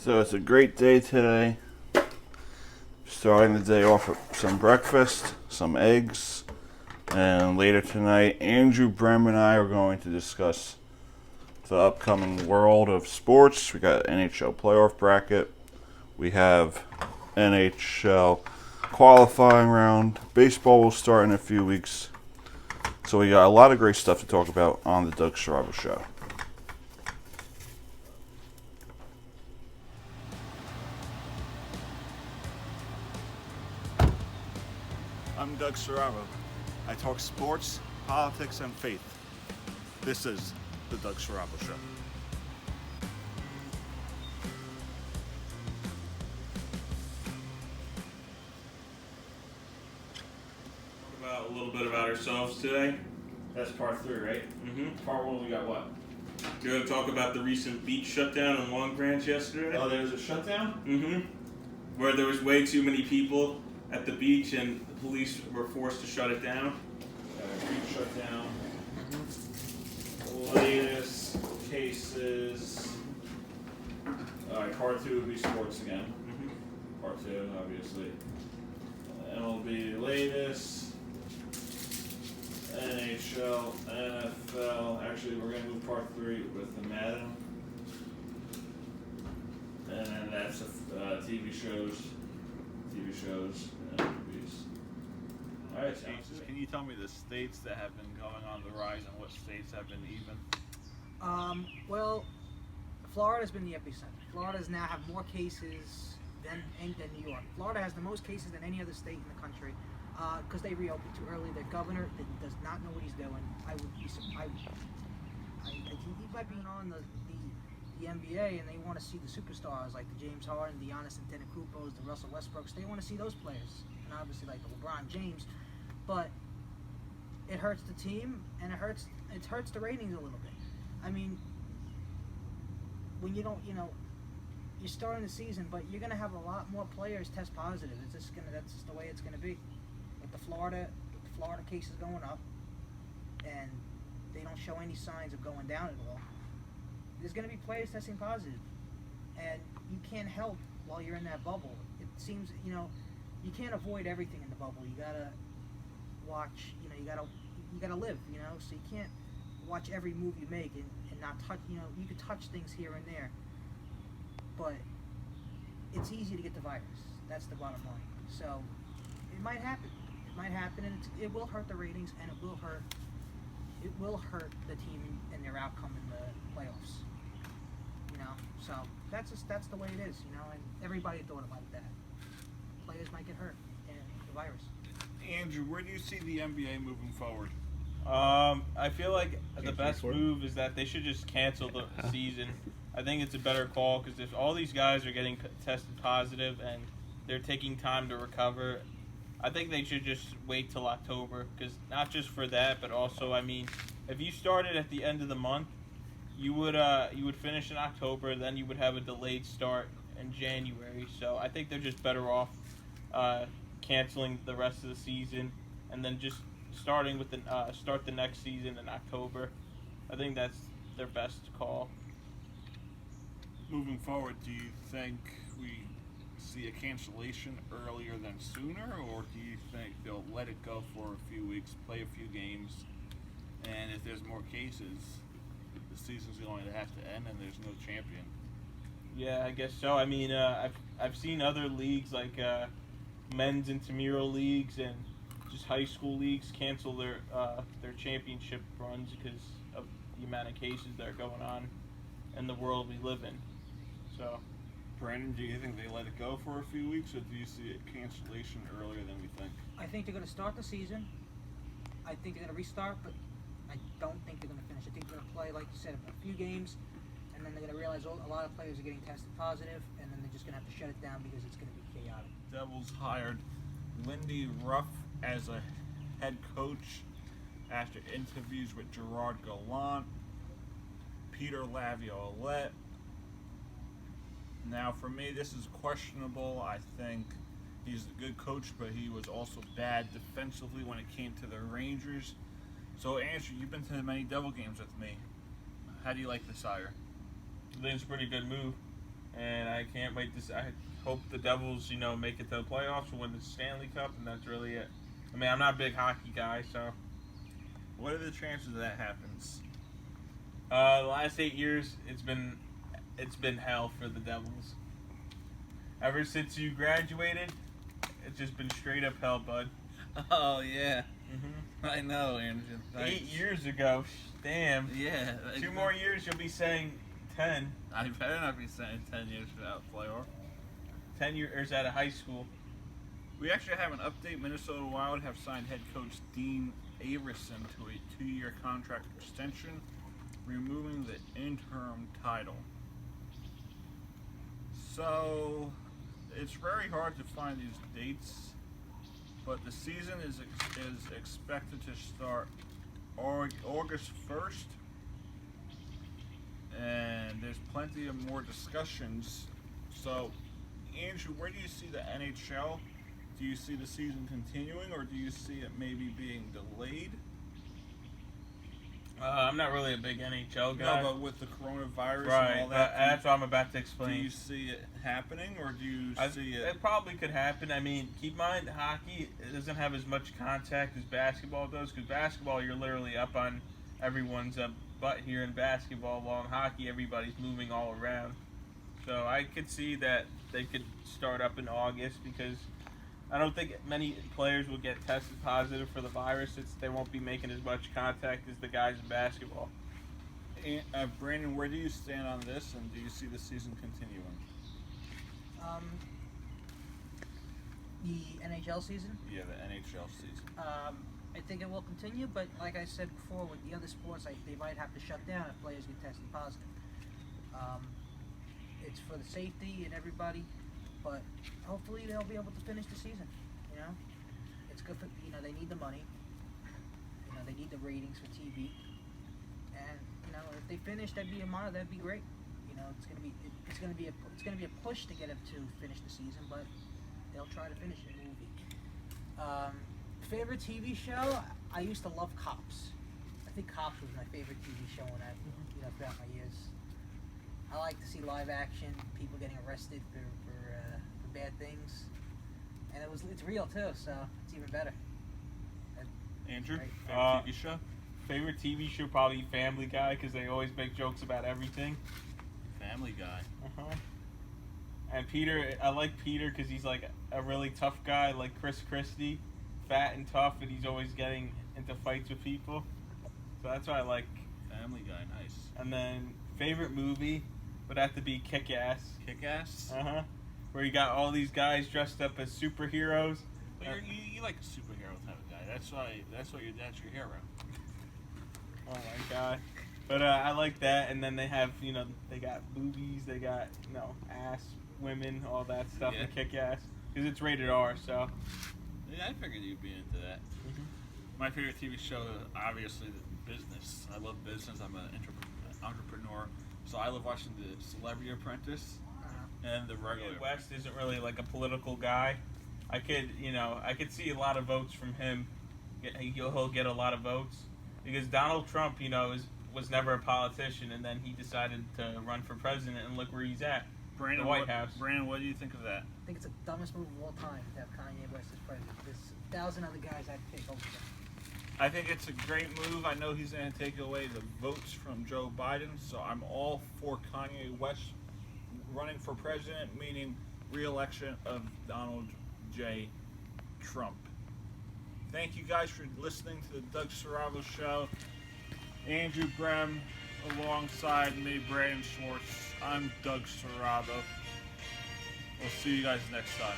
So it's a great day today. Starting the day off with some breakfast, some eggs, and later tonight, Andrew, Brem, and I are going to discuss the upcoming world of sports. We got NHL playoff bracket. We have NHL qualifying round. Baseball will start in a few weeks. So we got a lot of great stuff to talk about on the Doug Schwartz Show. I'm Doug Serraro. I talk sports, politics, and faith. This is the Doug Serraro Show. A little bit about ourselves today. That's part 3, right? Mm-hmm. Part 1, we got what? You're going to talk about the recent beach shutdown in Long Branch yesterday? Oh, there was a shutdown? Mm-hmm. Where there was way too many people at the beach and the police were forced to shut it down. Beach shutdown. Latest cases. Alright, part 2 would be sports again. Mm-hmm. Part 2, obviously. MLB latest. NHL, NFL. Actually, we're going to move part 3 with the Madden. And then that's TV shows. And movies. Alright, sounds good. Can you tell me the states that have been going on the rise and what states have been even? Well, Florida's been the epicenter. Florida's now have more cases than New York. Florida has the most cases than any other state in the country because they reopened too early. Their governor does not know what he's doing. I would be surprised. He might be on the NBA and they want to see the superstars like the James Harden, the Giannis Antetokounmpos, the Russell Westbrooks. They want to see those players, and obviously like the LeBron James. But it hurts the team and it hurts the ratings a little bit. I mean, when you don't, you're starting the season, but you're gonna have a lot more players test positive. That's just the way it's gonna be. With the Florida cases going up, and they don't show any signs of going down at all. There's gonna be players testing positive, and you can't help while you're in that bubble. It seems, you can't avoid everything in the bubble. You gotta watch. You gotta live. So you can't watch every move you make and not touch. You could touch things here and there, but it's easy to get the virus. That's the bottom line. So it might happen. And it will hurt the ratings, and it will hurt the team and their outcome in the playoffs. So that's the way it is. And everybody thought about that. Players might get hurt in the virus. Andrew, where do you see the NBA moving forward? I feel like the best move is that they should just cancel the season. I think it's a better call because if all these guys are getting tested positive and they're taking time to recover, I think they should just wait till October because not just for that, but also, if you started at the end of the month, you would finish in October, then you would have a delayed start in January. So I think they're just better off canceling the rest of the season and then just starting with start the next season in October. I think that's their best call. Moving forward, do you think we see a cancellation earlier than sooner, or do you think they'll let it go for a few weeks, play a few games, and if there's more cases, the season's going to have to end and there's no champion? Yeah, I guess so. I've seen other leagues like men's intramural leagues and just high school leagues cancel their championship runs because of the amount of cases that are going on in the world we live in. So, Brandon, do you think they let it go for a few weeks, or do you see a cancellation earlier than we think? I think they're going to start the season. I think they're going to restart, but I don't think they're going to finish. I think they're going to play, like you said, a few games, and then they're going to realize a lot of players are getting tested positive, and then they're just going to have to shut it down because it's going to be chaotic. Devils hired Lindy Ruff as a head coach after interviews with Gerard Gallant, Peter Laviolette. Now, for me, this is questionable. I think he's a good coach, but he was also bad defensively when it came to the Rangers. So, Andrew, you've been to many Devil games with me. How do you like this hire? I think it's a pretty good move. and I can't wait to. I hope the Devils, make it to the playoffs, win the Stanley Cup, and that's really it. I mean, I'm not a big hockey guy, so. What are the chances that happens? The last 8 years, it's been hell for the Devils. Ever since you graduated, it's just been straight up hell, bud. Oh yeah, Mm-hmm. I know, Andrew. 8 years ago, damn. Yeah. 2 more years, you'll be saying 10. I better not be saying 10 years without playoff. 10 years out of high school. We actually have an update. Minnesota Wild have signed head coach Dean Averson to a 2-year contract extension, removing the interim title. So, it's very hard to find these dates, but the season is expected to start August 1st, and there's plenty of more discussions. So, Andrew, where do you see the NHL? Do you see the season continuing, or do you see it maybe being delayed? I'm not really a big NHL guy. No, but with the coronavirus right, and all that, that's what I'm about to do explain. you see it happening, or do you see it? It probably could happen. I mean, keep in mind, hockey doesn't have as much contact as basketball does, because basketball, you're literally up on everyone's butt here in basketball, while in hockey, everybody's moving all around. So I could see that they could start up in August, because I don't think many players will get tested positive for the virus. They won't be making as much contact as the guys in basketball. And, Brandon, where do you stand on this, and do you see the season continuing? The NHL season. Yeah, the NHL season. I think it will continue, but like I said before, with the other sports, they might have to shut down if players get tested positive. It's for the safety and everybody, but hopefully they'll be able to finish the season. It's good for they need the money. They need the ratings for TV, and if they finish, that'd be great. It's gonna be a push to get them to finish the season, but they'll try to finish it. Favorite TV show? I used to love Cops. I think Cops was my favorite TV show when throughout my years. I like to see live action, people getting arrested for bad things, and it's real too, so it's even better. Andrew, Right. favorite TV show? Favorite TV show probably Family Guy, because they always make jokes about everything. Family Guy. And Peter, I like Peter because he's like a really tough guy, like Chris Christie, fat and tough, and he's always getting into fights with people. So that's why I like. Family Guy, nice. And then favorite movie would have to be Kick-Ass. Kick-Ass? Where you got all these guys dressed up as superheroes. But you like a superhero type of guy. That's why that's your hero. Oh my god. But I like that, and then they have, they got boobies, they got, ass, women, all that stuff in Kick-Ass. Because it's rated R, so. Yeah, I figured you'd be into that. My favorite TV show, obviously, business. I love business. I'm an entrepreneur. So I love watching The Celebrity Apprentice and The Regular. West isn't really like a political guy. I could see a lot of votes from him. He'll get a lot of votes. Because Donald Trump, was never a politician, and then he decided to run for president, and look where he's at. Brandon, the White House. Brandon, what do you think of that? I think it's the dumbest move of all time to have Kanye West as president. There's 1,000 other guys I'd pick over him. I think it's a great move. I know he's going to take away the votes from Joe Biden, so I'm all for Kanye West running for president, meaning re-election of Donald J. Trump. Thank you guys for listening to the Doug Serravo Show. Andrew Brem alongside me, Brandon Schwartz. I'm Doug Serravo. We'll see you guys next time.